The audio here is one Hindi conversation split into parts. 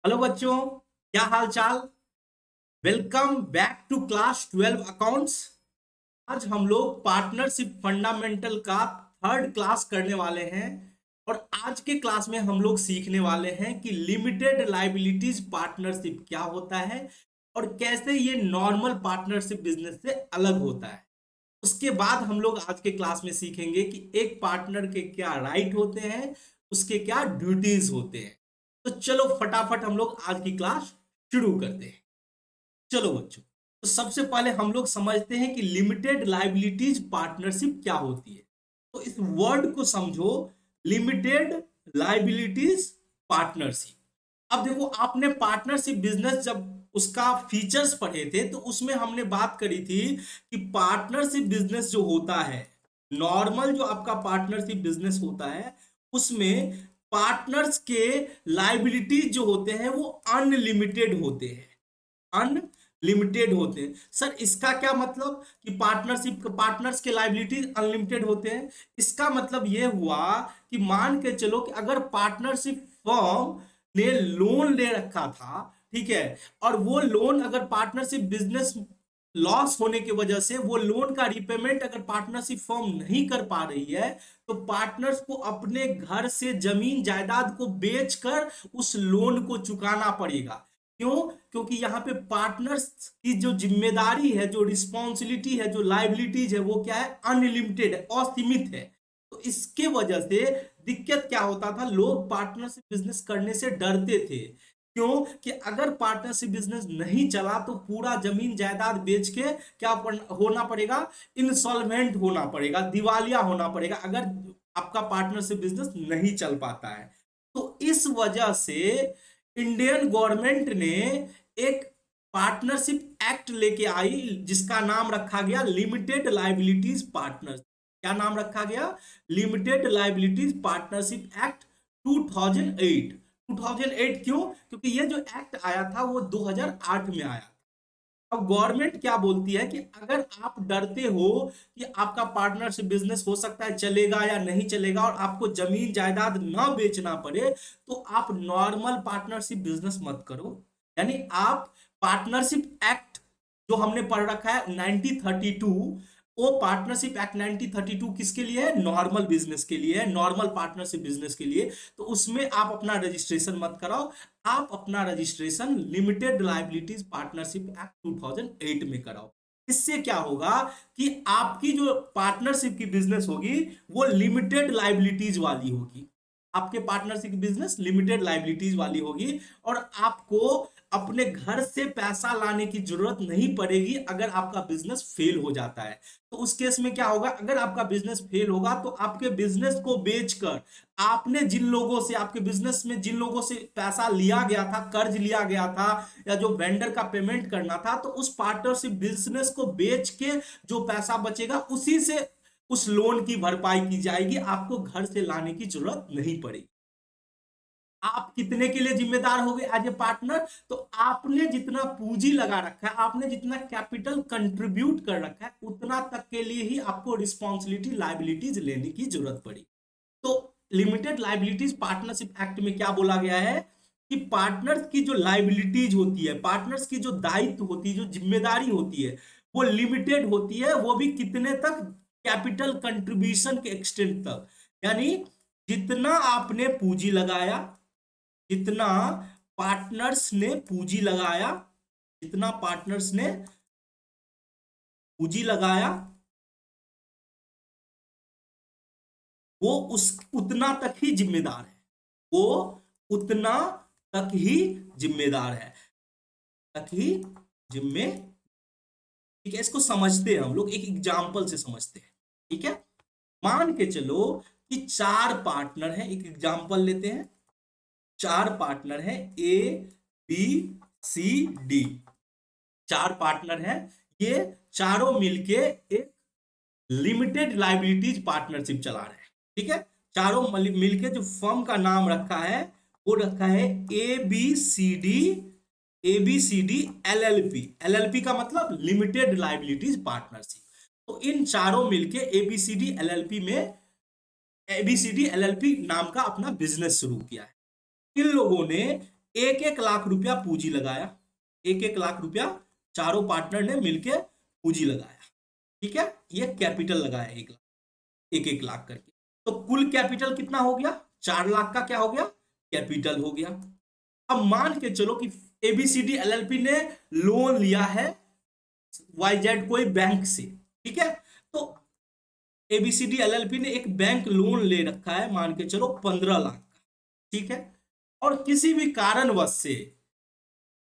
हेलो बच्चों, क्या हाल चाल। Welcome back to class 12 accounts. आज हम लोग पार्टनरशिप फंडामेंटल का थर्ड क्लास करने वाले हैं। और आज के क्लास में हम लोग सीखने वाले हैं कि लिमिटेड लाइबिलिटीज पार्टनरशिप क्या होता है और कैसे ये नॉर्मल पार्टनरशिप बिजनेस से अलग होता है। उसके बाद हम लोग आज के क्लास में सीखेंगे कि एक पार्टनर के क्या राइट होते हैं, उसके क्या ड्यूटीज होते हैं। तो चलो फटाफट हम लोग आज की क्लास शुरू करते हैं। चलो बच्चों, तो सबसे पहले हम लोग समझते हैं कि लिमिटेड लाइबिलिटीज पार्टनरशिप क्या होती है। तो इस वर्ड को समझो, लिमिटेड लाइबिलिटीज पार्टनरशिप। अब देखो, आपने पार्टनरशिप बिजनेस जब उसका फीचर्स पढ़े थे तो उसमें हमने बात करी थी कि पार्टनरशिप बिजनेस जो होता है, नॉर्मल जो आपका पार्टनरशिप बिजनेस होता है, उसमें पार्टनर्स के लाइबिलिटीज जो होते हैं वो अनलिमिटेड होते हैं। अनलिमिटेड होते हैं। सर इसका क्या मतलब कि पार्टनरशिप पार्टनर्स के लाइबिलिटीज अनलिमिटेड होते हैं? इसका मतलब यह हुआ कि मान के चलो कि अगर पार्टनरशिप फर्म ने लोन ले रखा था, ठीक है, और वो लोन अगर पार्टनरशिप बिजनेस लॉस होने की वजह से वो लोन का रिपेमेंट अगर पार्टनरशिप फर्म नहीं कर पा रही है, तो पार्टनर्स को अपने घर से जमीन जायदाद को बेचकर उस लोन को चुकाना पड़ेगा। क्यों? क्योंकि यहाँ पे पार्टनर्स की जो जिम्मेदारी है, जो रिस्पॉन्सिबिलिटी है, जो लाइबिलिटीज है, वो क्या है? अनलिमिटेड है, असीमित है। तो इसके वजह से दिक्कत क्या होता था, लोग पार्टनरशिप बिजनेस करने से डरते थे। क्यों? कि अगर पार्टनरशिप बिजनेस नहीं चला तो पूरा जमीन जायदाद बेच के क्या होना पड़ेगा? इंसॉल्वेंट होना पड़ेगा, दिवालिया होना पड़ेगा, अगर आपका पार्टनरशिप बिजनेस नहीं चल पाता है। तो इस वजह से इंडियन गवर्नमेंट ने एक पार्टनरशिप एक्ट लेके आई जिसका नाम रखा गया लिमिटेड लाइबिलिटीज पार्टनर। क्या नाम रखा गया? Limited liabilities partnership act 2008। 2008 क्यों? क्योंकि ये जो एक्ट आया था वो 2008 में आया। अब गवर्नमेंट क्या बोलती है कि अगर आप डरते हो कि आपका पार्टनरशिप बिजनेस हो सकता है चलेगा या नहीं चलेगा और आपको जमीन जायदाद ना बेचना पड़े, तो आप नॉर्मल पार्टनरशिप बिजनेस मत करो। यानी आप पार्टनरशिप एक्ट जो हमने पढ़ रखा है 1932, वो पार्टनरशिप एक्ट 1932 किसके लिए है? नॉर्मल बिजनेस के लिए है, नॉर्मल पार्टनरशिप बिजनेस के लिए। तो उसमें आप अपना रजिस्ट्रेशन मत कराओ, आप अपना registration limited liabilities partnership act 2008 में कराओ। इससे क्या होगा कि आपकी जो पार्टनरशिप की बिजनेस होगी वो लिमिटेड लाइबिलिटीज वाली होगी। आपके पार्टनरशिप बिजनेस लिमिटेड लाइबिलिटीज वाली होगी और आपको अपने घर से पैसा लाने की जरूरत नहीं पड़ेगी अगर आपका बिजनेस फेल हो जाता है। तो उस केस में क्या होगा, अगर आपका बिजनेस फेल होगा तो आपके बिजनेस को बेचकर आपने जिन लोगों से, आपके बिजनेस में जिन लोगों से पैसा लिया गया था, कर्ज लिया गया था या जो वेंडर का पेमेंट करना था, तो उस पार्टनरशिप बिजनेस को बेच के जो पैसा बचेगा उसी से उस लोन की भरपाई की जाएगी, आपको घर से लाने की जरूरत नहीं पड़ेगी। आप कितने के लिए जिम्मेदार हो गए एज ए पार्टनर? तो आपने जितना पूंजी लगा रखा है, आपने जितना कैपिटल कंट्रीब्यूट कर रखा है, उतना तक के लिए ही आपको रिस्पॉन्सिबिलिटी लाइबिलिटीज लेने की जरूरत पड़ी। तो लिमिटेड लाइबिलिटीज पार्टनरशिप एक्ट में क्या बोला गया है कि पार्टनर्स की जो लाइबिलिटीज होती है, पार्टनर्स की जो दायित्व होती है, जो जिम्मेदारी होती है, वो लिमिटेड होती है। वो भी कितने तक? कैपिटल कंट्रीब्यूशन के एक्सटेंट तक। यानी जितना आपने पूंजी लगाया, जितना पार्टनर्स ने पूंजी लगाया, जितना पार्टनर्स ने पूंजी लगाया, वो उस उतना तक ही जिम्मेदार है। वो उतना तक ही जिम्मेदार है, तक ही जिम्मे ठीक है। इसको समझते हैं हम लोग, एक एग्जांपल से समझते हैं। ठीक है, मान के चलो कि चार पार्टनर हैं, एक एग्जांपल लेते हैं। चार पार्टनर हैं, ए बी सी डी। चार पार्टनर हैं, ये चारों मिलके एक लिमिटेड लाइबिलिटीज पार्टनरशिप चला रहे हैं। ठीक है, चारों मिलके जो फर्म का नाम रखा है वो रखा है A B C D. A B C D L L P. L L P का मतलब लिमिटेड लाइबिलिटीज पार्टनरशिप। तो इन चारों मिलके A B C D L L P में एबीसीडी एलएलपी नाम का अपना बिजनेस शुरू किया है। इन लोगों ने 1-1 लाख रुपया पूंजी लगाया, 1-1 लाख रुपया चारों पार्टनर ने मिलके पूंजी लगाया। ठीक है, ये कैपिटल लगाया 1 लाख, 1-1 लाख करके। तो कुल कैपिटल कितना हो गया? 4 लाख का क्या हो गया? कैपिटल हो गया। अब मान के चलो कि एबीसीडी एलएलपी ने लोन लिया है वाईजेड कोई बैंक से। ठीक है, तो एबीसीडी एलएलपी ने एक बैंक लोन ले रखा है, मान के चलो 15 लाख का। ठीक है, और किसी भी कारणवश से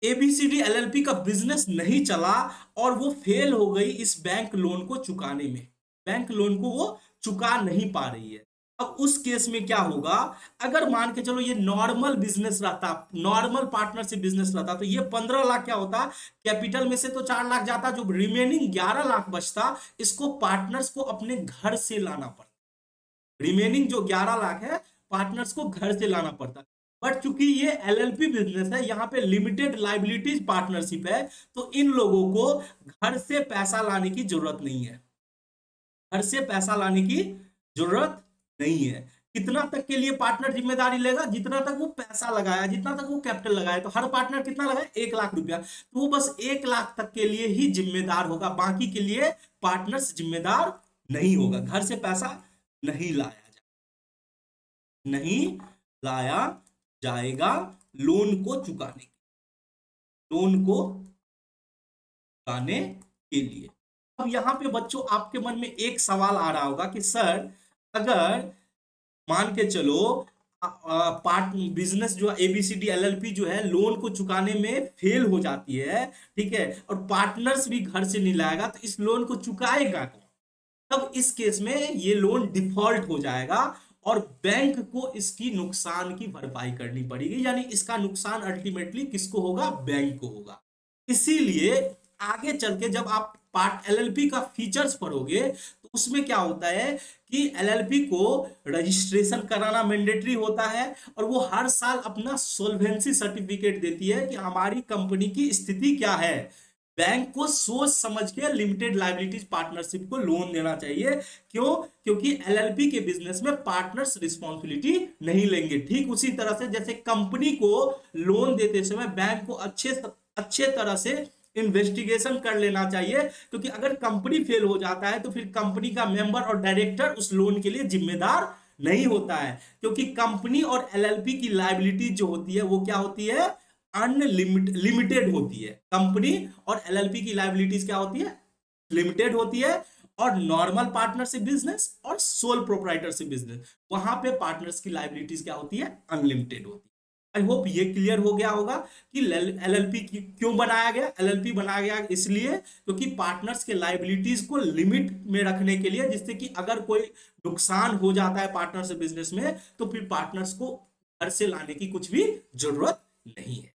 एबीसीडी एलएलपी का बिजनेस नहीं चला और वो फेल हो गई इस बैंक लोन को चुकाने में, बैंक लोन को वो चुका नहीं पा रही है। अब उस केस में क्या होगा? अगर मान के चलो ये नॉर्मल बिजनेस रहता, नॉर्मल पार्टनरशिप बिजनेस रहता, तो ये 15 लाख क्या होता? कैपिटल में से तो 4 लाख जाता, जो रिमेनिंग 11 लाख बचता इसको पार्टनर्स को अपने घर से लाना पड़ता। रिमेनिंग जो 11 लाख है पार्टनर्स को घर से लाना पड़ता। बट चूंकि ये एलएलपी बिजनेस है, यहाँ पे लिमिटेड लाइबिलिटीज पार्टनरशिप है, तो इन लोगों को घर से पैसा लाने की जरूरत नहीं है, घर से पैसा लाने की जरूरत नहीं है। कितना तक के लिए पार्टनर जिम्मेदारी लेगा? जितना तक वो पैसा लगाया, जितना तक वो कैपिटल लगाया। तो हर पार्टनर कितना लगाया? 1 लाख रुपया, तो वो बस 1 लाख तक के लिए ही जिम्मेदार होगा, बाकी के लिए पार्टनर्स जिम्मेदार नहीं होगा। घर से पैसा नहीं लाया नहीं लाया जाएगा लोन को चुकाने, लोन को चुकाने के लिए। अब यहां पे बच्चों आपके मन में एक सवाल आ रहा होगा कि सर अगर मान के चलो पार्ट बिजनेस जो एबीसीडी एलएलपी जो है लोन को चुकाने में फेल हो जाती है, ठीक है, और पार्टनर्स भी घर से नहीं लाएगा, तो इस लोन को चुकाएगा कौन? तब इस केस में ये लोन डिफॉल्ट हो जाएगा और बैंक को इसकी नुकसान की भरपाई करनी पड़ेगी, यानी इसका नुकसान अल्टीमेटली किसको होगा? बैंक को होगा। इसीलिए आगे चल के जब आप पार्ट एलएलपी का फीचर्स पढ़ोगे तो उसमें क्या होता है कि एलएलपी को रजिस्ट्रेशन कराना मैंडेटरी होता है और वो हर साल अपना सोल्वेंसी सर्टिफिकेट देती है कि हमारी कंपनी की स्थिति क्या है। बैंक को सोच समझ के लिमिटेड लायबिलिटीज पार्टनरशिप को लोन देना चाहिए। क्यों? क्योंकि एलएलपी के बिजनेस में पार्टनर्स रिस्पॉन्सिबिलिटी नहीं लेंगे। ठीक उसी तरह से जैसे कंपनी को लोन देते समय बैंक को अच्छे तरह से इन्वेस्टिगेशन कर लेना चाहिए, क्योंकि अगर कंपनी फेल हो जाता है तो फिर कंपनी का मेंबर और डायरेक्टर उस लोन के लिए जिम्मेदार नहीं होता है, क्योंकि कंपनी और एलएलपी की लायबिलिटी जो होती है वो क्या होती है? अनलिमिटेड होती है। कंपनी और एलएलपी की लायबिलिटीज क्या होती है? लिमिटेड होती है। और नॉर्मल पार्टनरशिप बिजनेस और सोल प्रोप्राइटरशिप बिजनेस, वहां पे पार्टनर्स की लायबिलिटीज क्या होती है? अनलिमिटेड होती है। आई होप ये क्लियर हो गया होगा कि एलएलपी क्यों बनाया गया। एलएलपी बनाया गया इसलिए क्योंकि पार्टनर्स के लायबिलिटीज को लिमिट में रखने के लिए, जिससे कि अगर कोई नुकसान हो जाता है पार्टनरशिप बिजनेस में तो फिर पार्टनर्स को घर से लाने की कुछ भी जरूरत नहीं है।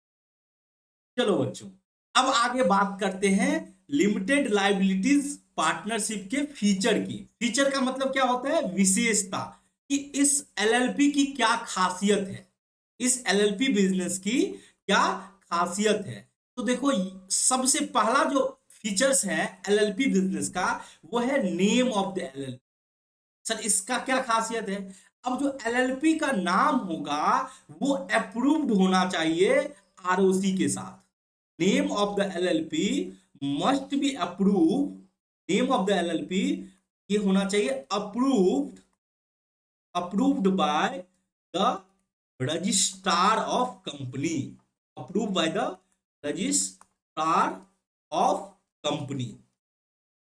चलो बच्चों, अब आगे बात करते हैं लिमिटेड लायबिलिटीज पार्टनरशिप के फीचर की। फीचर का मतलब क्या होता है? विशेषता, कि इस एलएलपी की क्या खासियत है, इस एलएलपी बिजनेस की क्या खासियत है। तो देखो सबसे पहला जो फीचर्स है एलएलपी बिजनेस का वो है name of the LLP. Sir इसका क्या खासियत है? अब जो एलएलपी का नाम होगा वो अप्रूव्ड होना चाहिए आरओसी के साथ। Name of the LLP must be approved, name of the LLP ये होना चाहिए approved, approved by the registrar of company, approve by the registrar of company.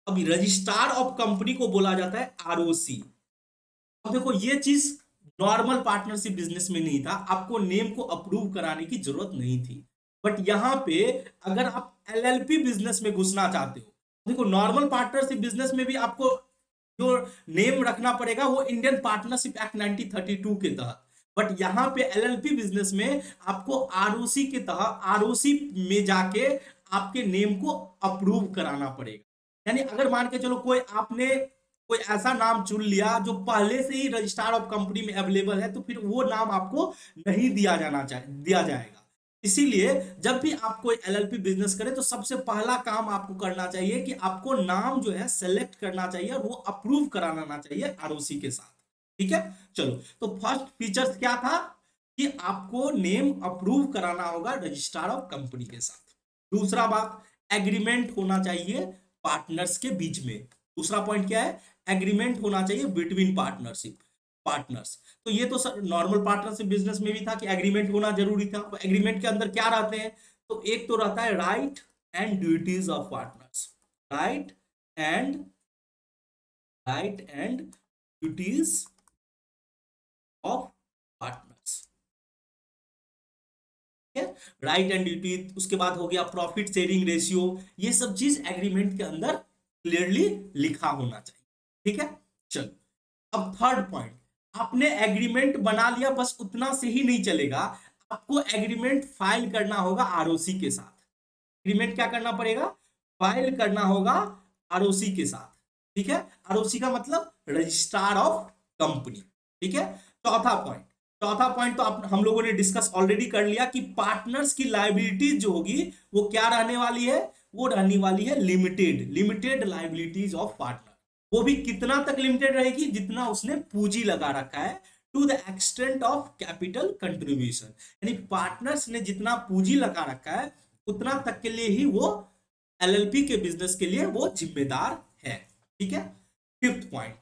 अभी रजिस्ट्रार ऑफ कंपनी को बोला जाता है आरओसी। अब देखो ये चीज नॉर्मल पार्टनरशिप बिजनेस में नहीं था, आपको नेम को अप्रूव कराने की जरूरत नहीं थी। बट यहां पे अगर आप एलएलपी बिजनेस में घुसना चाहते हो, देखो नॉर्मल पार्टनरशिप बिजनेस में भी आपको जो नेम रखना पड़ेगा वो इंडियन पार्टनरशिप एक्ट 1932 के तहत। बट यहां पे एलएलपी बिजनेस में आपको आरओसी के तहत, आरओसी में जाके आपके नेम को अप्रूव कराना पड़ेगा। यानी अगर मान के चलो आपने कोई ऐसा नाम चुन लिया जो पहले से ही रजिस्ट्रार ऑफ कंपनी में अवेलेबल है, तो फिर वो नाम आपको नहीं दिया जाएगा। इसीलिए जब भी आप कोई एलएलपी बिजनेस करें तो सबसे पहला काम आपको करना चाहिए कि आपको नाम जो है सेलेक्ट करना चाहिए और वो अप्रूव कराना चाहिए आरओसी के साथ। ठीक है, चलो तो फर्स्ट फीचर्स क्या था? कि आपको नेम अप्रूव कराना होगा रजिस्ट्रार ऑफ कंपनी के साथ। दूसरा बात, एग्रीमेंट होना चाहिए पार्टनर्स के बीच में। दूसरा पॉइंट क्या है, एग्रीमेंट होना चाहिए बिटवीन पार्टनर्स। तो ये तो नॉर्मल पार्टनरशिप बिजनेस में भी था कि एग्रीमेंट होना जरूरी था। तो एग्रीमेंट के अंदर क्या रहते हैं, तो एक तो रहता है right and duties of partners. Right and duties of partners. Right and duty, उसके बाद हो गया प्रॉफिट शेयरिंग रेशियो। ये सब चीज एग्रीमेंट के अंदर क्लियरली लिखा होना चाहिए। ठीक है, चलो अब थर्ड पॉइंट, आपने एग्रीमेंट बना लिया, बस उतना से ही नहीं चलेगा, आपको एग्रीमेंट फाइल करना होगा आरओसी के साथ। एग्रीमेंट क्या करना पड़ेगा, फाइल करना होगा आरओसी के साथ। ठीक है, आरओसी का मतलब रजिस्ट्रार ऑफ कंपनी। ठीक है, चौथा पॉइंट तो हम लोगों ने डिस्कस ऑलरेडी कर लिया कि पार्टनर्स की लायबिलिटीज जो होगी वो क्या रहने वाली है, वो रहने वाली है लिमिटेड लायबिलिटीज ऑफ पार्टनर। वो भी कितना तक लिमिटेड रहेगी, जितना उसने पूंजी लगा रखा है, to the extent of capital contribution. यानी पार्टनर्स ने जितना पूंजी लगा रखा है उतना तक के लिए ही वो एलएलपी के बिजनेस के लिए वो जिम्मेदार है। ठीक है, फिफ्थ पॉइंट,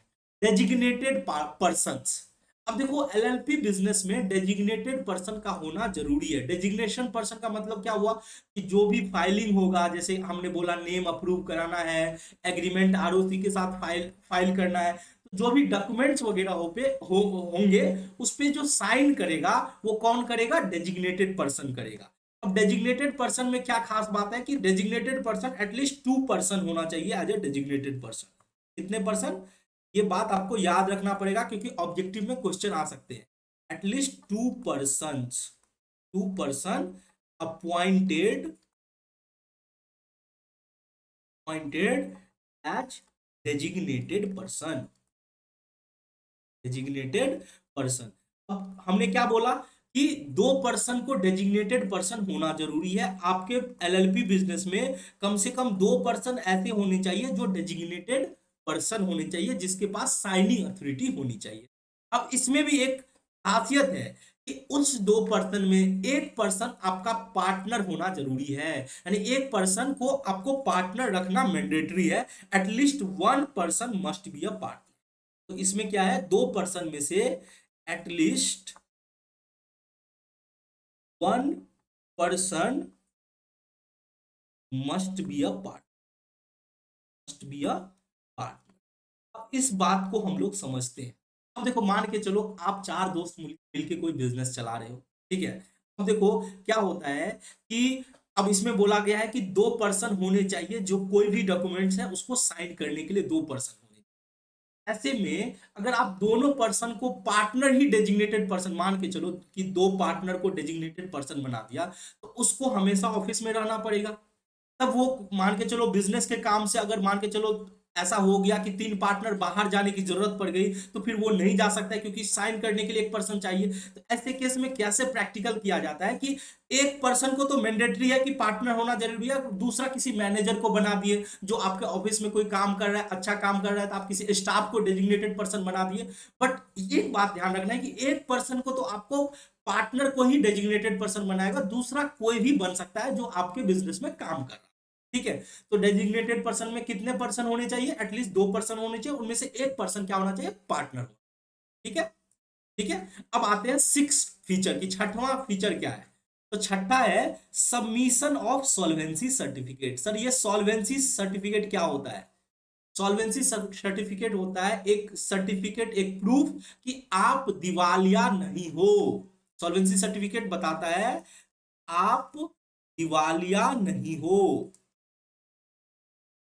डेजिग्नेटेड पर्संस। अब देखो एलएलपी बिजनेस में डेजिग्नेटेड पर्सन का होना जरूरी है। डेजिग्नेशन पर्सन का मतलब क्या हुआ कि जो भी फाइलिंग होगा, जैसे हमने बोला नेम अप्रूव कराना है, एग्रीमेंट आरओसी के साथ फाइल करना है, तो जो भी डॉक्यूमेंट्स वगैरह होंगे उस पे जो साइन करेगा वो कौन करेगा, डेजिग्नेटेड पर्सन करेगा। अब डेजिग्नेटेड पर्सन में क्या खास बात है कि डेजिग्नेटेड पर्सन एटलीस्ट 2 पर्सन होना चाहिए एज ए डेजिग्नेटेड पर्सन। कितने पर्सन, ये बात आपको याद रखना पड़ेगा क्योंकि ऑब्जेक्टिव में क्वेश्चन आ सकते हैं। At least 2 person appointed as designated person. अब हमने क्या बोला कि 2 पर्सन को डेजिग्नेटेड पर्सन होना जरूरी है। आपके एलएलपी बिजनेस में कम से कम 2 पर्सन ऐसे होने चाहिए जो डेजिग्नेटेड पर्सन होने चाहिए, जिसके पास साइनिंग अथॉरिटी होनी चाहिए। अब इसमें भी एक खासियत है कि उस 2 पर्सन में 1 पर्सन आपका पार्टनर होना जरूरी है। यानी 1 पर्सन को आपको पार्टनर रखना मैंडेटरी है। At least 1 person must be a partner. तो इसमें क्या है, 2 पर्सन में से at least 1 person must be a partner. अब इस बात को हम लोग समझते हैं। अब देखो मान के चलो आप 4 दोस्त मिलके कोई बिजनेस चला रहे हो। ठीक है, अब देखो क्या होता है कि अब इसमें बोला गया है कि 2 पर्सन होने चाहिए, जो कोई भी डॉक्यूमेंट्स है उसको साइन करने के लिए 2 पर्सन होने। ऐसे में अगर आप दोनों पर्सन को पार्टनर ही डेजिग्नेटेड पर्सन मान के चलो कि 2 पार्टनर को डेजिग्नेटेड पर्सन बना दिया, तो उसको हमेशा ऑफिस में रहना पड़ेगा। तब वो मान के चलो बिजनेस के काम से अगर मान के चलो ऐसा हो गया कि 3 पार्टनर बाहर जाने की जरूरत पड़ गई, तो फिर वो नहीं जा सकता है क्योंकि साइन करने के लिए 1 पर्सन चाहिए। तो ऐसे केस में कैसे प्रैक्टिकल किया जाता है कि 1 पर्सन को तो मैंडेटरी है कि पार्टनर होना जरूरी है, दूसरा किसी मैनेजर को बना दिए जो आपके ऑफिस में कोई काम कर रहा है, अच्छा काम कर रहा है, तो आप किसी स्टाफ को डेजिग्नेटेड पर्सन बना दिए। बट एक बात ध्यान रखना है कि 1 पर्सन को तो आपको पार्टनर को ही डेजिग्नेटेड पर्सन बनाएगा, दूसरा कोई भी बन सकता है जो आपके बिजनेस में काम कर रहा है। ठीक है, तो डेजिग्नेटेड पर्सन में कितने पर्सन होने चाहिए, एटलीस्ट 2 पर्सन होने चाहिए, उनमें से 1 पर्सन क्या होना चाहिए, पार्टनर। ठीक है, ठीक है। अब आते हैं 6 फीचर की, छठवां फीचर क्या है, तो छठा है submission of solvency certificate. Sir ये सॉल्वेंसी सर्टिफिकेट क्या होता है, सॉल्वेंसी सर्टिफिकेट होता है एक सर्टिफिकेट, एक प्रूफ कि आप दिवालिया नहीं हो। सॉल्वेंसी सर्टिफिकेट बताता है आप दिवालिया नहीं हो।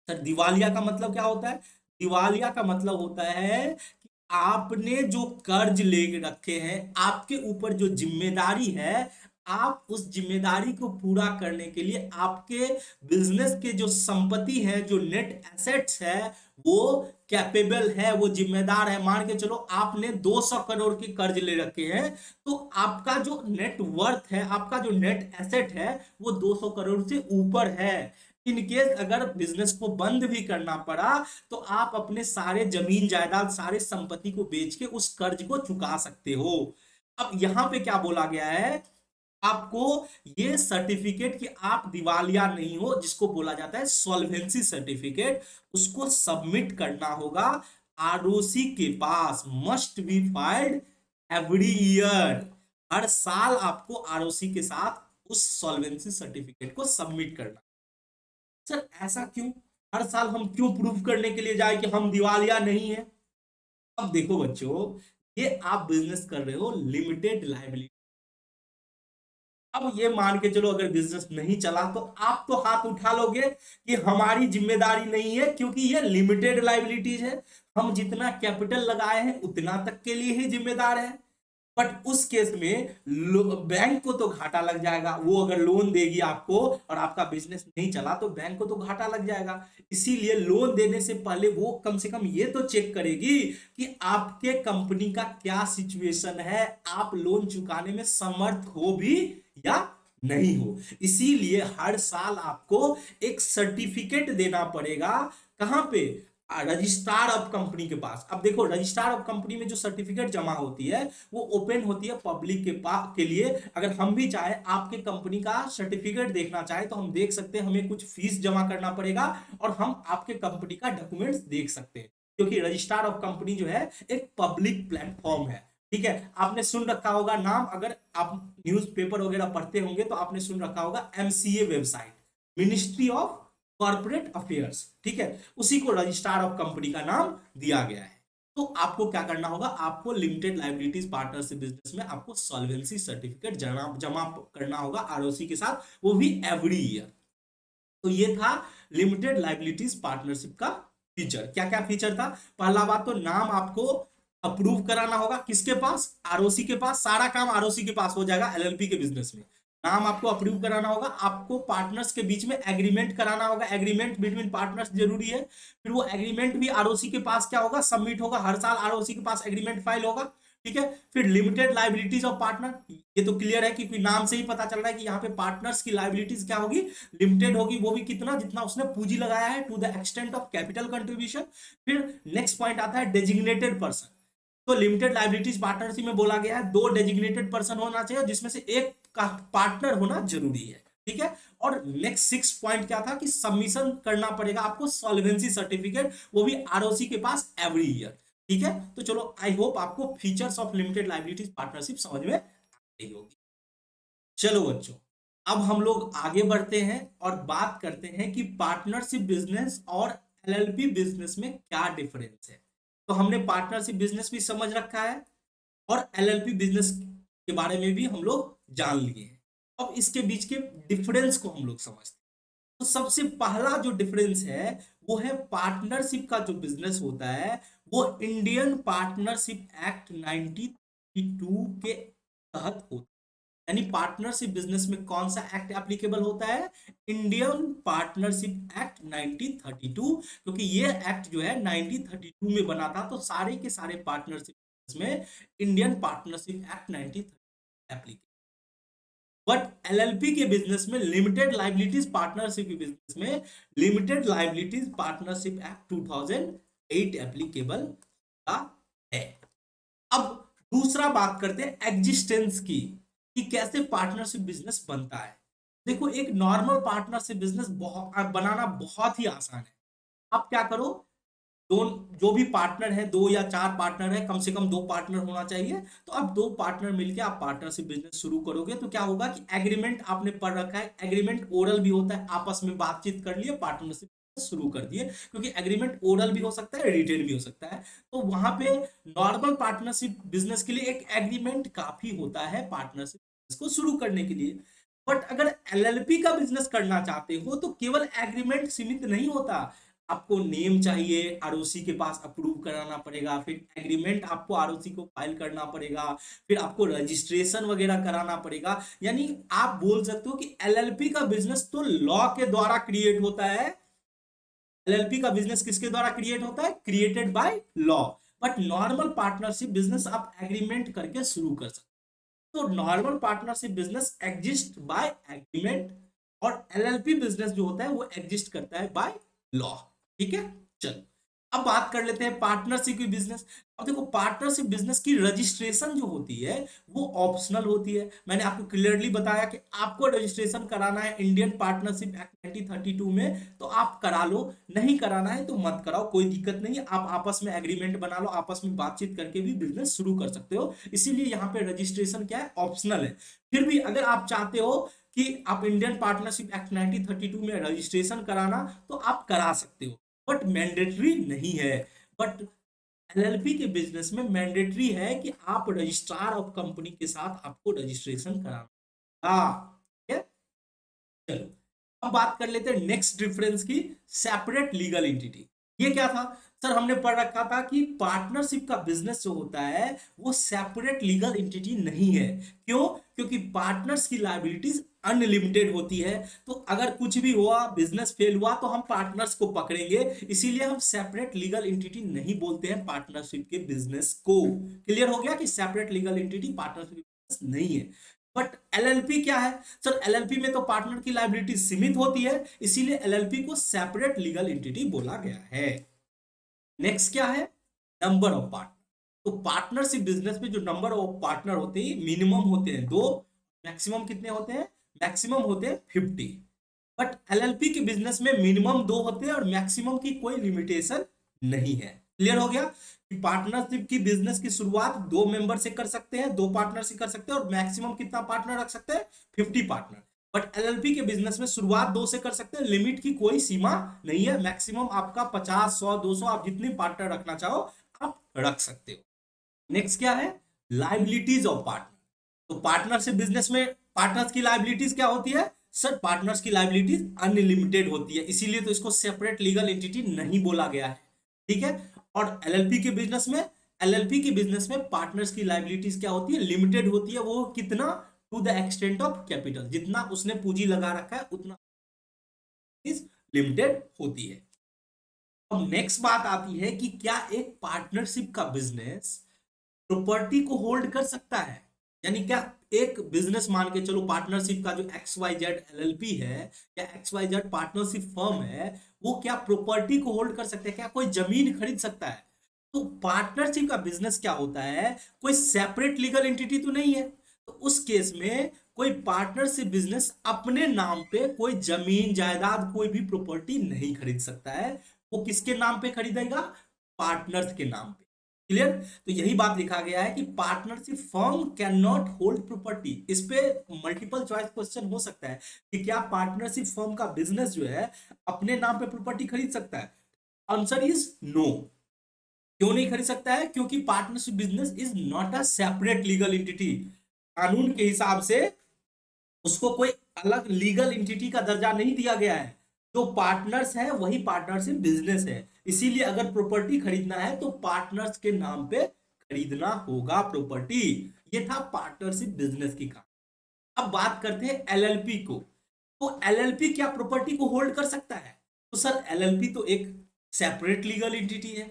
सर दिवालिया का मतलब क्या होता है, दिवालिया का मतलब होता है कि आपने जो कर्ज ले रखे हैं, आपके ऊपर जो जिम्मेदारी है, आप उस जिम्मेदारी को पूरा करने के लिए आपके बिजनेस के जो संपत्ति है, जो नेट एसेट्स है, वो कैपेबल है, वो जिम्मेदार है। मान के चलो आपने 200 करोड़ के कर्ज ले रखे हैं, तो आपका जो नेट वर्थ है, आपका जो नेट एसेट है, वो 200 करोड़ से ऊपर है। इन केस अगर बिजनेस को बंद भी करना पड़ा, तो आप अपने सारे जमीन जायदाद, सारे संपत्ति को बेच के उस कर्ज को चुका सकते हो। अब यहां पे क्या बोला गया है, आपको ये सर्टिफिकेट कि आप दिवालिया नहीं हो, जिसको बोला जाता है सॉल्वेंसी सर्टिफिकेट, उसको सबमिट करना होगा आरओसी के पास। Must be filed every year. हर साल आपको आरओसी के साथ उस सॉल्वेंसी सर्टिफिकेट को सबमिट करना। सर ऐसा क्यों, हर साल हम क्यों प्रूव करने के लिए जाए कि हम दिवालिया नहीं है? अब देखो बच्चों, ये आप बिजनेस कर रहे हो लिमिटेड लाइबिलिटी। अब ये मान के चलो अगर बिजनेस नहीं चला तो आप तो हाथ उठा लोगे कि हमारी जिम्मेदारी नहीं है, क्योंकि ये लिमिटेड लाइबिलिटीज है, हम जितना कैपिटल लगाए हैं उतना तक के लिए ही जिम्मेदार है। बट उस केस में बैंक को तो घाटा लग जाएगा, वो अगर लोन देगी आपको और आपका बिजनेस नहीं चला तो बैंक को तो घाटा लग जाएगा। इसीलिए लोन देने से पहले वो कम से कम ये तो चेक करेगी कि आपके कंपनी का क्या सिचुएशन है, आप लोन चुकाने में समर्थ हो भी या नहीं हो। इसीलिए हर साल आपको एक सर्टिफिकेट देना पड़ेगा, कहां पे, रजिस्ट्रार ऑफ कंपनी के पास। अब देखो रजिस्ट्रार ऑफ कंपनी में जो सर्टिफिकेट जमा होती है वो ओपन होती है पब्लिक के पास के लिए। अगर हम भी चाहे आपके कंपनी का सर्टिफिकेट देखना चाहे तो हम देख सकते हैं, हमें कुछ फीस जमा करना पड़ेगा और हम आपके कंपनी का डॉक्यूमेंट्स देख सकते हैं, क्योंकि रजिस्ट्रार ऑफ कंपनी जो है एक पब्लिक प्लेटफॉर्म है। ठीक है, आपने सुन रखा होगा नाम, अगर आप न्यूज़पेपर वगैरह पढ़ते होंगे तो आपने सुन रखा होगा MCA website, ministry of corporate affairs. ठीक है, उसी को रजिस्ट्रार ऑफ कंपनी का नाम दिया गया है। तो आपको क्या करना होगा, आपको लिमिटेड लाइबिलिटीज पार्टनरशिप बिजनेस में आपको सॉल्वेंसी सर्टिफिकेट जमा करना होगा आरओसी के साथ, वो भी एवरी ईयर। तो ये था लिमिटेड लाइबिलिटीज पार्टनरशिप का फीचर। क्या क्या फीचर था? पहला बात तो नाम आपको अप्रूव कराना होगा, किसके पास, आरओसी के पास। सारा काम आरओसी के पास हो जाएगा एलएलपी के बिजनेस में। नाम आपको अप्रूव कराना होगा, आपको पार्टनर्स के बीच में एग्रीमेंट कराना होगा, एग्रीमेंट बिटवीन पार्टनर्स जरूरी है। फिर वो एग्रीमेंट भी आरओसी के पास क्या होगा, सबमिट होगा, हर साल आरओसी के पास एग्रीमेंट फाइल होगा। ठीक है, फिर लिमिटेड लाइबिलिटीज ऑफ पार्टनर, ये तो क्लियर है क्योंकि नाम से ही पता चल रहा है कि यहाँ पे पार्टनर्स की लाइबिलिटीज क्या होगी, लिमिटेड होगी, वो भी कितना, जितना उसने पूंजी लगाया है, to the extent of capital contribution. फिर नेक्स्ट पॉइंट आता है डेजिग्नेटेड पर्सन। तो लिमिटेड लाइबिलिटीज पार्टनरशिप में बोला गया है दो डेजिग्नेटेड पर्सन होना चाहिए, जिसमें से एक का पार्टनर होना जरूरी है। ठीक है, और नेक्स्ट 6 पॉइंट क्या था कि सबमिशन करना पड़ेगा आपको सॉल्वेंसी सर्टिफिकेट, वो भी आरओसी के पास एवरी ईयर। ठीक है, तो चलो आई होप आपको features of limited liabilities partnership समझ में आ गई होगी। चलो बच्चों, अब हम लोग आगे बढ़ते हैं और बात करते हैं कि पार्टनरशिप बिजनेस और एलएलपी बिजनेस में क्या डिफरेंस है। तो हमने पार्टनरशिप बिजनेस भी समझ रखा है और एलएलपी बिजनेस के बारे में भी हम लोग जान लिए हैं। अब इसके बीच के डिफरेंस को हम लोग समझते हैं। तो सबसे पहला जो डिफरेंस है वो है पार्टनरशिप का जो बिजनेस होता है वो इंडियन पार्टनरशिप एक्ट 1932 के तहत होता है। यानी पार्टनरशिप बिजनेस में कौन सा एक्ट एप्लीकेबल होता है, इंडियन पार्टनरशिप एक्ट 1932। क्योंकि ये एक्ट जो है 1932 में बना था, तो सारे के सारे पार्टनरशिप में Indian partnership act 1932 applicable. But LLP के बिजनेस में, लिमिटेड लाइबिलिटीज पार्टनरशिप के बिजनेस में limited liabilities partnership act 2008 applicable का है। अब दूसरा बात करते हैं एग्जिस्टेंस की, कि कैसे पार्टनरशिप बिजनेस बनता है। देखो एक नॉर्मल पार्टनरशिप बिजनेस बनाना बहुत ही आसान है। आप क्या करो, दो जो भी पार्टनर है, 2 या 4 पार्टनर है, कम से कम 2 पार्टनर होना चाहिए। तो आप 2 पार्टनर मिलकर आप पार्टनरशिप बिजनेस शुरू करोगे तो क्या होगा कि एग्रीमेंट आपने पढ़ रखा है, एग्रीमेंट ओरल भी होता है, आपस में बातचीत कर लिए, पार्टनरशिप शुरू कर दिए। क्योंकि एग्रीमेंट ओरल भी हो सकता है, रिटेन भी हो सकता है। तो वहां पे नॉर्मल पार्टनरशिप बिजनेस के लिए एक एग्रीमेंट काफी होता है पार्टनरशिप बिजनेस को शुरू करने के लिए। बट अगर एलएलपी का बिजनेस करना चाहते हो तो केवल एग्रीमेंट सीमित नहीं होता, आपको नेम चाहिए, आरओसी के पास अप्रूव कराना पड़ेगा, फिर एग्रीमेंट आपको आरओसी को फाइल करना पड़ेगा, फिर आपको रजिस्ट्रेशन वगैरह कराना पड़ेगा। यानी आप बोल सकते हो कि एलएलपी का बिजनेस तो लॉ के द्वारा क्रिएट होता है। एलएलपी का बिजनेस किसके द्वारा क्रिएट होता है, created by law. But normal partnership business आप एग्रीमेंट करके शुरू कर सकते हो। तो normal partnership business exist by agreement और एलएलपी बिजनेस जो होता है वो एग्जिस्ट करता है बाय लॉ। ठीक है, चलो अब बात कर लेते हैं पार्टनरशिप की बिजनेस। अब देखो पार्टनरशिप बिजनेस की रजिस्ट्रेशन जो होती है वो ऑप्शनल होती है। मैंने आपको क्लियरली बताया कि आपको रजिस्ट्रेशन कराना है इंडियन पार्टनरशिप एक्ट 1932 में तो आप करा लो, नहीं कराना है तो मत कराओ, कोई दिक्कत नहीं है। आप आपस में एग्रीमेंट बना लो, आपस में बातचीत करके भी बिजनेस शुरू कर सकते हो। इसीलिए यहाँ पे रजिस्ट्रेशन क्या है, ऑप्शनल है। फिर भी अगर आप चाहते हो कि आप इंडियन पार्टनरशिप एक्ट 1932 में रजिस्ट्रेशन कराना तो आप करा सकते हो, बट मैंडेटरी नहीं है। बट एलएलपी के बिजनेस में मैंडेटरी है कि आप रजिस्ट्रार ऑफ कंपनी के साथ आपको रजिस्ट्रेशन कराना। हाँ, ठीक है। चलो अब बात कर लेते हैं नेक्स्ट डिफरेंस की, सेपरेट लीगल एंटिटी। ये क्या था सर, हमने पढ़ रखा था कि पार्टनरशिप का बिजनेस जो होता है वो सेपरेट लीगल एंटिटी नहीं है। क्यों? क्योंकि पार्टनर्स की लायबिलिटीज अनलिमिटेड होती है। तो अगर कुछ भी हुआ, बिजनेस फेल हुआ, तो हम पार्टनर्स को पकड़ेंगे। इसीलिए हम सेपरेट लीगल एंटिटी नहीं बोलते हैं पार्टनरशिप के बिजनेस को। क्लियर हो गया कि सेपरेट लीगल एंटिटी पार्टनरशिप नहीं है। बट एलएलपी क्या है सर, एलएलपी में तो पार्टनर की लायबिलिटी सीमित होती है, इसीलिए एलएलपी को सेपरेट लीगल एंटिटी बोला गया है। नेक्स्ट क्या है, नंबर ऑफ पार्टनर। तो पार्टनरशिप बिजनेस में जो नंबर ऑफ पार्टनर होते हैं मिनिमम होते हैं 2, मैक्सिमम कितने होते हैं, मैक्सिमम होते हैं 50। बट एलएलपी के बिजनेस में मिनिमम 2 होते हैं और मैक्सिमम की कोई लिमिटेशन नहीं है। क्लियर हो गया कि पार्टनरशिप की बिजनेस की शुरुआत 2 मेंबर से कर सकते हैं, 2 पार्टनर से कर सकते हैं, और मैक्सिमम कितना पार्टनर रख सकते हैं, 50 पार्टनर। बट एलएलपी के बिजनेस में शुरुआत 2 से कर सकते हैं, लिमिट की कोई सीमा नहीं है। मैक्सिमम आपका 50, 100, 200, आप जितनी पार्टनर रखना चाहो आप रख सकते हो। नेक्स्ट क्या है, लाइबिलिटीज ऑफ पार्टनर। तो पार्टनरशिप बिजनेस में पार्टनर्स की लाइबिलिटीज क्या होती है सर, पार्टनर्स की लाइबिलिटीज अनलिमिटेड होती है, इसीलिए तो इसको सेपरेट लीगल एंटिटी नहीं बोला गया है। ठीक है। और एलएलपी के बिजनेस में, एलएलपी के बिजनेस में पार्टनर्स की लाइबिलिटीज क्या होती है, लिमिटेड होती है। वो कितना, to the extent of capital, जितना उसने पूंजी लगा रखा है उतना लिमिटेड होती है। अब नेक्स्ट बात आती है कि क्या एक पार्टनरशिप का बिजनेस प्रॉपर्टी को होल्ड कर सकता है। यानी क्या एक बिजनेस, मान के चलो पार्टनरशिप का जो एक्स वाई जेड एलएलपी है या X Y Z partnership firm है, वो क्या प्रॉपर्टी को होल्ड कर सकते हैं, क्या कोई जमीन खरीद सकता है। तो पार्टनरशिप का बिजनेस क्या होता है, कोई सेपरेट लीगल एंटिटी तो नहीं है। तो उस केस में कोई पार्टनरशिप बिजनेस अपने नाम पे कोई जमीन जायदाद कोई भी प्रॉपर्टी नहीं खरीद सकता है। वो किसके नाम पे खरीदेगा, पार्टनर्स के नाम पे। क्लियर। तो यही बात लिखा गया है कि partnership firm can not hold property. इस पे मल्टीपल चॉइस क्वेश्चन हो सकता है कि क्या पार्टनरशिप फर्म का बिजनेस जो है अपने नाम पे प्रॉपर्टी खरीद सकता है। Answer is no. क्यों नहीं खरीद सकता है, क्योंकि partnership business is not a separate legal entity. कानून के हिसाब से उसको कोई अलग लीगल एंटिटी का दर्जा नहीं दिया गया है। जो पार्टनर्स है वही पार्टनरशिप बिजनेस है। इसीलिए अगर प्रॉपर्टी खरीदना है तो पार्टनर्स के नाम पे खरीदना होगा प्रॉपर्टी। ये था पार्टनरशिप बिजनेस की कहानी। अब बात करते हैं एलएलपी को। तो एलएलपी क्या प्रॉपर्टी को होल्ड कर सकता है? तो सर एलएलपी तो एक सेपरेट लीगल एंटिटी है,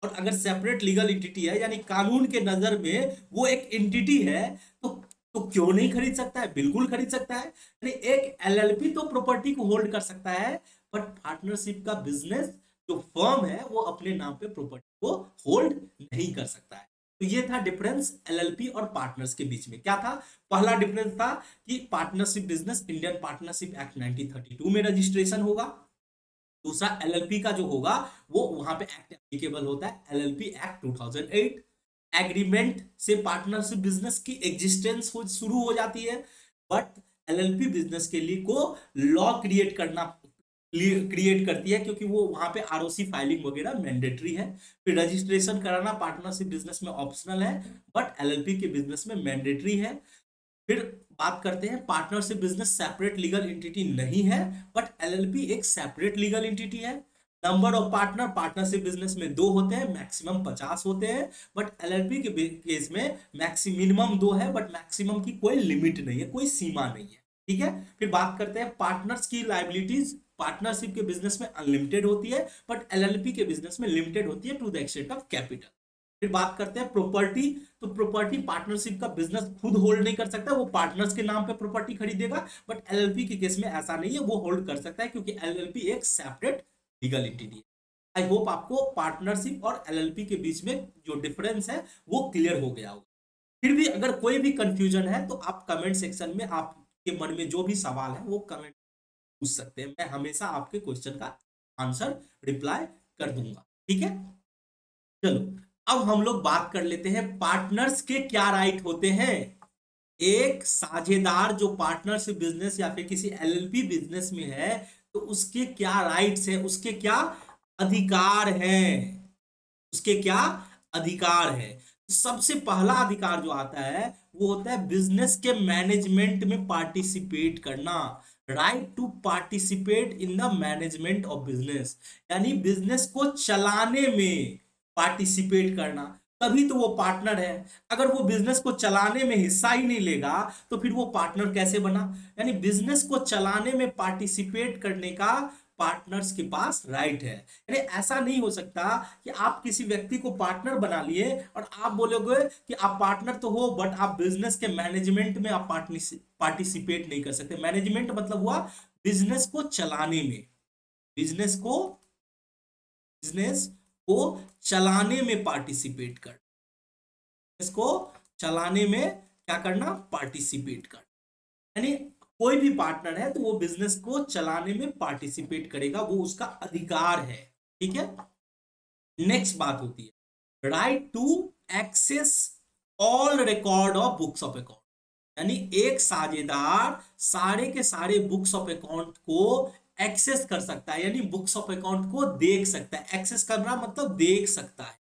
और अगर सेपरेट लीगल एंटिटी है यानी कानून के नजर में वो एक एंटिटी है, तो क्यों नहीं खरीद सकता है, बिल्कुल खरीद सकता है। यानी एक एलएलपी तो प्रॉपर्टी को होल्ड कर सकता है, बट पार्टनरशिप का बिजनेस जो फर्म है वो अपने नाम पे प्रॉपर्टी को होल्ड नहीं कर सकता है। तो ये था डिफरेंस एलएलपी और पार्टनर्स के बीच में। क्या था, पहला डिफरेंस था कि partnership business Indian partnership act 1932 में रजिस्ट्रेशन होगा। दूसरा एलएलपी का जो होगा वो वहां पे एक्ट एप्लीकेबल होता है, एलएलपी एक्ट 2008। एग्रीमेंट से पार्टनरशिप बिजनेस की एग्जिस्टेंस शुरू हो जाती है। बट एलएलपी बिजनेस के लिए को लॉ क्रिएट करती है, क्योंकि वो वहां पे आरओसी फाइलिंग वगैरह मैंडेटरी है। फिर रजिस्ट्रेशन कराना पार्टनरशिप बिजनेस में ऑप्शनल है, बट एलएलपी के बिजनेस में मैंडेटरी है। फिर बात करते हैं partnership business separate legal entity नहीं है, बट एलएलपी एक सेपरेट लीगल एंटिटी है। Number of partner partnership business में 2 होते हैं, मैक्सिमम 50 होते हैं। बट एलएलपी के केस में मिनिमम 2 है, बट मैक्सिमम की कोई लिमिट नहीं है, कोई सीमा नहीं है। ठीक है। फिर बात करते हैं पार्टनर्स की लाइबिलिटीज। पार्टनरशिप के बिजनेस में अनलिमिटेड होती है, बट एलएलपी के बिजनेस में लिमिटेड होती है to the extent of capital. फिर बात करते हैं प्रॉपर्टी। तो प्रॉपर्टी पार्टनरशिप का बिजनेस खुद होल्ड नहीं कर सकता, वो पार्टनर्स के नाम पे प्रॉपर्टी खरीदेगा। बट एलएलपी के केस में ऐसा नहीं है, वो होल्ड कर सकता है, क्योंकि एलएलपी एक सेपरेट लीगल एंटिटी है। आई होप आपको पार्टनरशिप और एलएलपी के बीच में जो डिफरेंस है वो क्लियर हो गया होगा। फिर भी अगर कोई भी कंफ्यूजन है तो आप कमेंट सेक्शन में आपके मन में जो भी सवाल है वो कमेंट पूछ सकते हैं, मैं हमेशा आपके क्वेश्चन का आंसर रिप्लाई कर दूंगा। ठीक है, चलो अब हम लोग बात कर लेते हैं पार्टनर्स के क्या राइट होते हैं। एक साझेदार जो पार्टनरशिप बिजनेस या फिर किसी एलएलपी बिजनेस में है तो उसके क्या राइट्स हैं, उसके क्या अधिकार हैं, उसके क्या अधिकार है। सबसे पहला अधिकार जो आता है वो होता है बिजनेस के मैनेजमेंट में पार्टिसिपेट करना। Right to participate in the management of business, यानी बिजनेस को चलाने में पार्टिसिपेट करना, तभी तो वो पार्टनर है। अगर वो बिजनेस को चलाने में हिस्सा ही नहीं लेगा तो फिर वो पार्टनर कैसे बना। यानी बिजनेस को चलाने में पार्टिसिपेट करने का पार्टनर्स के पास राइट है। यानी ऐसा नहीं हो सकता कि आप किसी व्यक्ति को पार्टनर बना लिए और आप बोलोगे कि आप पार्टनर तो हो बट आप बिजनेस के मैनेजमेंट में आप पार्टिसिपेट नहीं कर सकते। मैनेजमेंट मतलब हुआ बिजनेस को चलाने में, बिजनेस को बिजनेस को चलाने में पार्टिसिपेट कर, इसको चलाने में क्या करना, पार्टिसिपेट कर। यानी कोई भी पार्टनर है तो वो बिजनेस को चलाने में पार्टिसिपेट करेगा, वो उसका अधिकार है। ठीक है, नेक्स्ट बात होती है right to access all record of books of account. यानी एक साझेदार सारे के सारे बुक्स ऑफ अकाउंट को एक्सेस कर सकता है, यानी बुक्स ऑफ अकाउंट को देख सकता है। एक्सेस करना मतलब देख सकता है,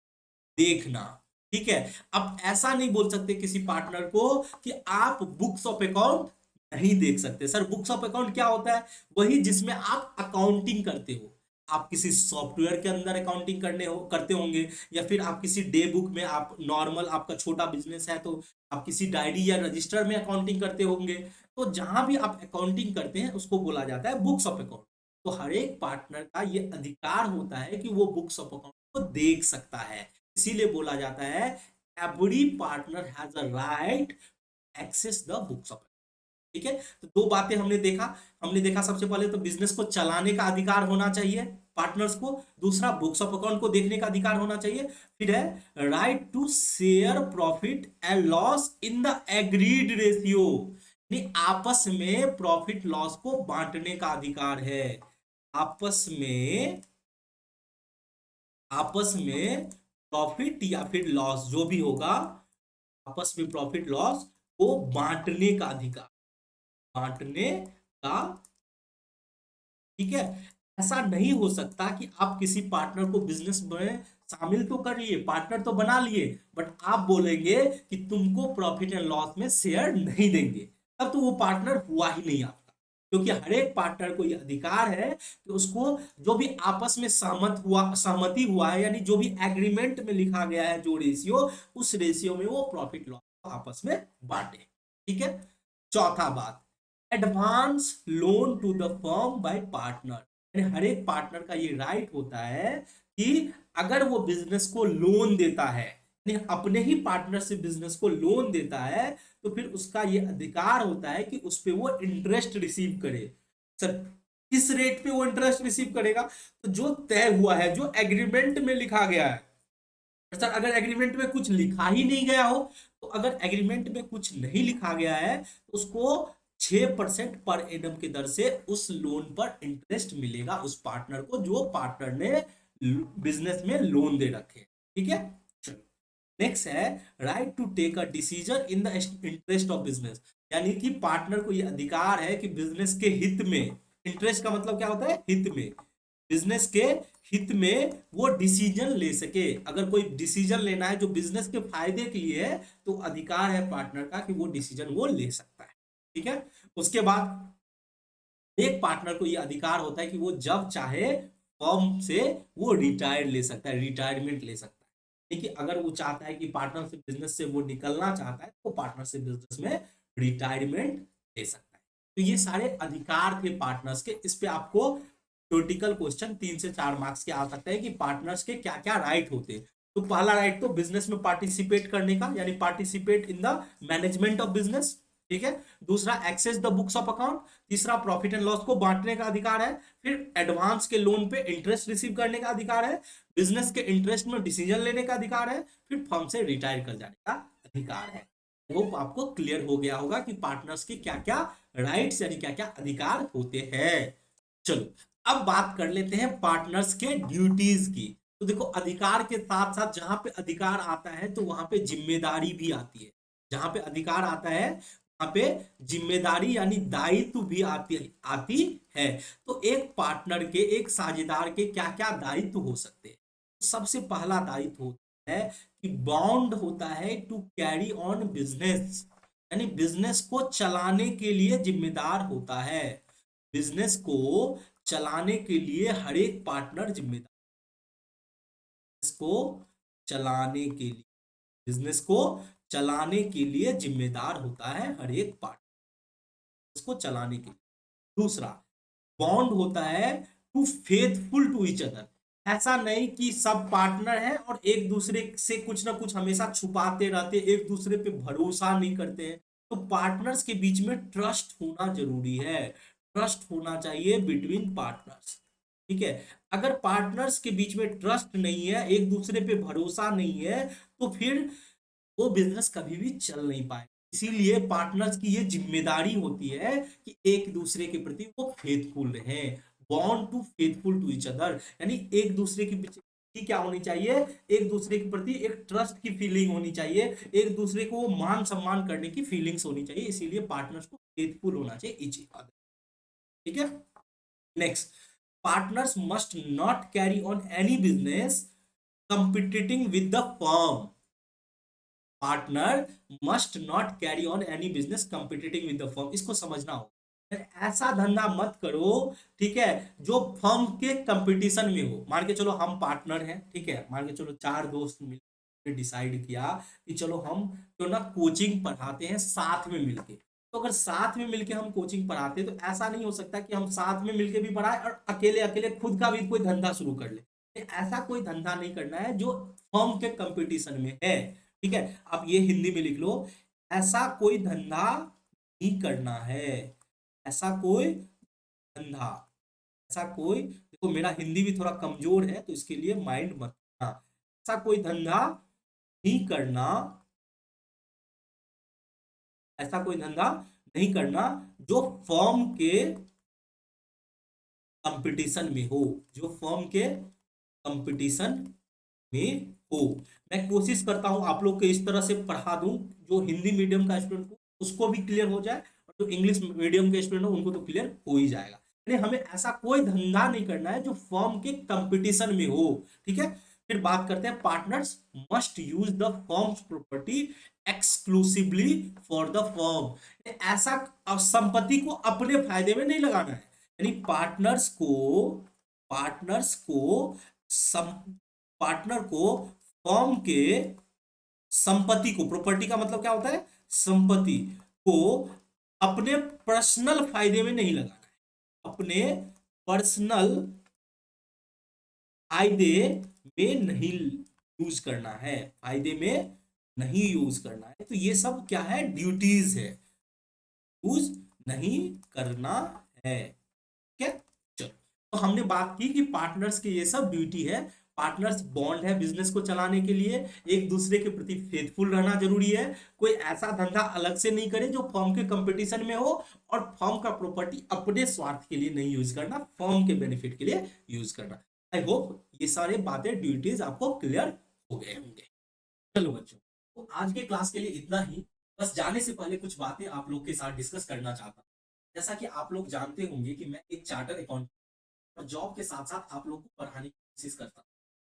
देखना। ठीक है, अब ऐसा नहीं बोल सकते किसी पार्टनर को कि आप बुक्स ऑफ अकाउंट नहीं देख सकते। सर बुक्स ऑफ अकाउंट क्या होता है, वही जिसमें आप अकाउंटिंग करते हो। आप किसी सॉफ्टवेयर के अंदर अकाउंटिंग करते होंगे, या फिर आप किसी डे बुक में, आप नॉर्मल आपका छोटा बिजनेस है तो आप किसी डायरी या रजिस्टर में अकाउंटिंग करते होंगे। तो जहां भी आप अकाउंटिंग करते हैं उसको बोला जाता है बुक्स ऑफ अकाउंट। तो हर एक पार्टनर का ये अधिकार होता है कि वो बुक्स ऑफ अकाउंट को देख सकता है। इसीलिए बोला जाता है every partner has a right access the books of. ठीक है, तो दो बातें हमने देखा सबसे पहले तो बिजनेस को चलाने का अधिकार होना चाहिए पार्टनर्स को, दूसरा बुक्स ऑफ अकाउंट को देखने का अधिकार होना चाहिए, फिर है right to share profit and loss in the agreed ratio. आपस में प्रॉफिट लॉस को बांटने का अधिकार है। आपस में आपस में प्रॉफिट या फिर लॉस जो भी होगा, आपस में प्रॉफिट लॉस को बांटने का अधिकार, बांटने का। ठीक है, ऐसा नहीं हो सकता कि आप किसी पार्टनर को बिजनेस में शामिल तो कर लिए, पार्टनर तो बना लिए, बट आप बोलेंगे कि तुमको प्रॉफिट एंड लॉस में शेयर नहीं देंगे, तब तो वो पार्टनर हुआ ही नहीं आपका। क्योंकि हर एक पार्टनर को यह अधिकार है कि उसको जो भी आपस में सहमति हुआ है, यानी जो भी एग्रीमेंट में लिखा गया है जो रेशियो, उस रेशियो में वो प्रॉफिट लॉस आपस में बांटे। ठीक है, चौथा बात, advance loan to the firm by partner. यानी हर एक पार्टनर का ये राइट होता है कि अगर वो बिजनेस को लोन देता है, यानी अपने ही पार्टनर से बिजनेस को लोन देता है, तो फिर उसका ये अधिकार होता है कि उस पे वो इंटरेस्ट रिसीव करे। सर किस रेट पे वो इंटरेस्ट रिसीव करेगा, तो जो तय हुआ है, जो एग्रीमेंट में लिखा गया है। सर अगर एग्रीमेंट में कुछ लिखा ही नहीं गया हो, तो अगर एग्रीमेंट में कुछ नहीं लिखा गया है तो उसको 6% पर एनम के दर से उस लोन पर इंटरेस्ट मिलेगा उस पार्टनर को, जो पार्टनर ने बिजनेस में लोन दे रखे। ठीक है, चलो नेक्स्ट है right to take a decision in the interest of business. यानी कि पार्टनर को यह अधिकार है कि बिजनेस के हित में, इंटरेस्ट का मतलब क्या होता है, हित में, बिजनेस के हित में वो डिसीजन ले सके। अगर कोई डिसीजन लेना है जो बिजनेस के फायदे के लिए है तो अधिकार है पार्टनर का कि वो डिसीजन वो ले सकता है। ठीक है, उसके बाद एक पार्टनर को ये अधिकार होता है कि वो जब चाहे फर्म से वो रिटायर ले सकता है, रिटायरमेंट ले सकता है। देखिए अगर वो चाहता है कि पार्टनरशिप बिजनेस से वो निकलना चाहता है तो पार्टनरशिप बिजनेस में रिटायरमेंट ले सकता है। तो ये सारे अधिकार थे पार्टनर्स के। इस पे आपको थ्योरेटिकल क्वेश्चन 3 से 4 मार्क्स के आ सकते हैं कि पार्टनर्स के क्या क्या राइट होते हैं। तो पहला राइट तो बिजनेस में पार्टिसिपेट करने का, यानी participate in the management of business. ठीक है। दूसरा access the books of account, तीसरा प्रॉफिट एंड लॉस को बांटने का अधिकार है, फिर एडवांस के लोन पे इंटरेस्ट रिसीव करने का अधिकार है, बिजनेस के इंटरेस्ट में डिसीजन लेने का अधिकार है, फिर फर्म से रिटायर कर जाने का अधिकार है। होप आपको क्लियर हो गया होगा कि पार्टनर्स के क्या क्या राइट्स यानी क्या क्या अधिकार होते हैं। चलो अब बात कर लेते हैं पार्टनर्स के ड्यूटीज की। तो देखो अधिकार के साथ साथ जहां पे अधिकार आता है तो वहां पे जिम्मेदारी भी आती है। जहां पे अधिकार आता है वहां पे जिम्मेदारी यानी दायित्व भी आती है। तो एक पार्टनर के, एक साझेदार के क्या क्या दायित्व हो सकते हैं। सबसे पहला दायित्व होता है कि बॉन्ड होता है टू कैरी ऑन बिजनेस, यानी बिजनेस को चलाने के लिए जिम्मेदार होता है। बिजनेस को चलाने के लिए हर एक पार्टनर जिम्मेदार, को चलाने के लिए, बिजनेस को चलाने के लिए जिम्मेदार होता है हर एक पार्टनर, इसको चलाने के लिए। दूसरा बॉन्ड होता है to faithful to each other. ऐसा नहीं कि सब पार्टनर हैं और एक दूसरे से कुछ ना कुछ हमेशा छुपाते रहते, एक दूसरे पे भरोसा नहीं करते हैं। तो पार्टनर्स के बीच में ट्रस्ट होना जरूरी है, ट्रस्ट होना चाहिए बिटवीन पार्टनर्स। ठीक है। अगर पार्टनर्स के बीच में ट्रस्ट नहीं है, एक दूसरे पे भरोसा नहीं है, तो फिर वो बिजनेस कभी भी चल नहीं पाए। इसीलिए पार्टनर्स की ये जिम्मेदारी होती है कि एक दूसरे के प्रति वो फेथफुल रहे, bond to faithful to each other, यानी एक दूसरे के पीछे की क्या होनी चाहिए, एक दूसरे के प्रति एक ट्रस्ट की फीलिंग होनी चाहिए, एक दूसरे को मान सम्मान करने की फीलिंग्स होनी चाहिए। इसीलिए पार्टनर्स को फेथफुल होना चाहिए ईच अदर। ठीक है। Next, partners must not carry on any business competing with the firm. Partner must not carry on any business competing with the firm. इसको समझना हो, ऐसा धंधा मत करो, ठीक है, जो फर्म के कंपटीशन में हो। मान के चलो हम पार्टनर हैं, ठीक है, मान के चलो चार दोस्त मिलकर डिसाइड किया कि चलो हम तो ना कोचिंग पढ़ाते हैं साथ में मिलके। तो अगर साथ में मिलके हम कोचिंग पढ़ाते हैं तो ऐसा नहीं हो सकता कि हम साथ में मिलके भी पढ़ाए और अकेले अकेले खुद का भी कोई धंधा शुरू कर ले। ऐसा कोई धंधा नहीं करना है जो फर्म के कंपटीशन में है। ठीक है। अब ये हिंदी में लिख लो, ऐसा कोई धंधा नहीं करना है, ऐसा कोई धंधा, ऐसा कोई, देखो मेरा हिंदी भी थोड़ा कमजोर है तो इसके लिए माइंड मत रखना। ऐसा कोई धंधा नहीं करना, ऐसा कोई धंधा नहीं करना जो फर्म के कंपटीशन में हो, जो फर्म के कंपटीशन में हो। मैं कोशिश करता हूं आप लोग को इस तरह से पढ़ा दूं जो हिंदी मीडियम का स्टूडेंट को उसको भी क्लियर हो जाए, और जो इंग्लिश मीडियम के स्टूडेंट हो उनको तो क्लियर हो ही जाएगा। यानी हमें ऐसा कोई धंधा नहीं करना है जो फर्म के कंपटीशन में हो। ठीक है। फिर बात करते हैं, partners must use the firms property exclusively for the firm. ऐसा संपत्ति को अपने फायदे में नहीं लगाना है। यानी पार्टनर को फर्म के संपत्ति को, प्रॉपर्टी का मतलब क्या होता है, संपत्ति को अपने पर्सनल फायदे में नहीं लगाना है, अपने पर्सनल फायदे में नहीं यूज करना है, फायदे में नहीं यूज करना है। तो ये सब क्या है, ड्यूटीज है, यूज नहीं करना है। ठीक है। चलो, तो हमने बात की कि पार्टनर्स की ये सब ड्यूटी है। पार्टनर्स बॉन्ड है बिजनेस को चलाने के लिए, एक दूसरे के प्रति फेथफुल रहना जरूरी है, कोई ऐसा धंधा अलग से नहीं करे जो फर्म के कंपटीशन में हो, और फर्म का प्रॉपर्टी अपने स्वार्थ के लिए नहीं यूज करना, फर्म के बेनिफिट के लिए यूज करना। आई होप ये सारे बातें, ड्यूटीज आपको क्लियर हो गए होंगे। चलो बच्चों, तो आज के क्लास के लिए इतना ही। बस जाने से पहले कुछ बातें आप लोग के साथ डिस्कस करना चाहता हूँ। जैसा कि आप लोग जानते होंगे कि मैं एक चार्टर अकाउंट और जॉब के साथ साथ आप लोगों को पढ़ाने की कोशिश करता हूँ,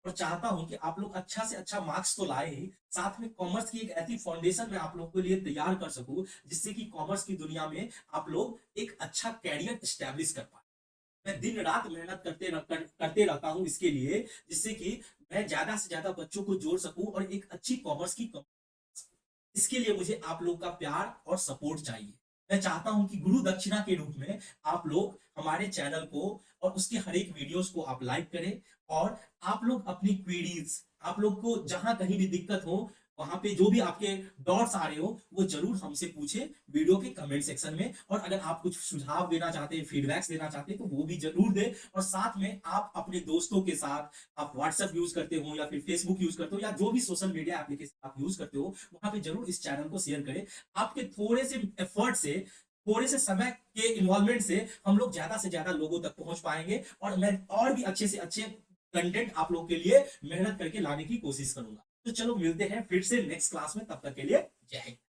और चाहता हूं कि आप लोग अच्छा से अच्छा मार्क्स तो लाए ही, साथ में कॉमर्स की एक ऐसी फाउंडेशन मैं आप लोगों के लिए तैयार कर सकूं जिससे कि कॉमर्स की दुनिया में आप लोग एक अच्छा कैरियर स्टैब्लिश कर पाए। मैं दिन रात मेहनत करते रहता हूं इसके लिए, जिससे कि मैं ज्यादा से ज्यादा बच्चों को जोड़ सकूं और एक अच्छी कॉमर्स की इसके लिए मुझे आप लोग का प्यार और सपोर्ट चाहिए। मैं चाहता हूं कि गुरु दक्षिणा के रूप में आप लोग हमारे चैनल को और उसके हर एक वीडियोस को आप लाइक करें, और आप लोग अपनी क्वेरीज, आप लोग को जहां कहीं भी दिक्कत हो वहां पे जो भी आपके डॉट्स आ रहे हो वो जरूर हमसे पूछे वीडियो के कमेंट सेक्शन में। और अगर आप कुछ सुझाव देना चाहते हैं, फीडबैक्स देना चाहते हैं, तो वो भी जरूर दे। और साथ में आप अपने दोस्तों के साथ, आप व्हाट्सएप यूज करते हो या फिर फेसबुक यूज करते हो या जो भी सोशल मीडिया एप्लीकेशन आप यूज करते हो, वहां पे जरूर इस चैनल को शेयर करें। आपके थोड़े से एफर्ट से, थोड़े से समय के इन्वॉल्वमेंट से हम लोग ज्यादा से ज्यादा लोगों तक पहुंच पाएंगे। और मैं और भी अच्छे से अच्छे कंटेंट आप लोग के लिए मेहनत करके लाने की कोशिश करूंगा। तो चलो मिलते हैं फिर से नेक्स्ट क्लास में, तब तक के लिए जय हिंद।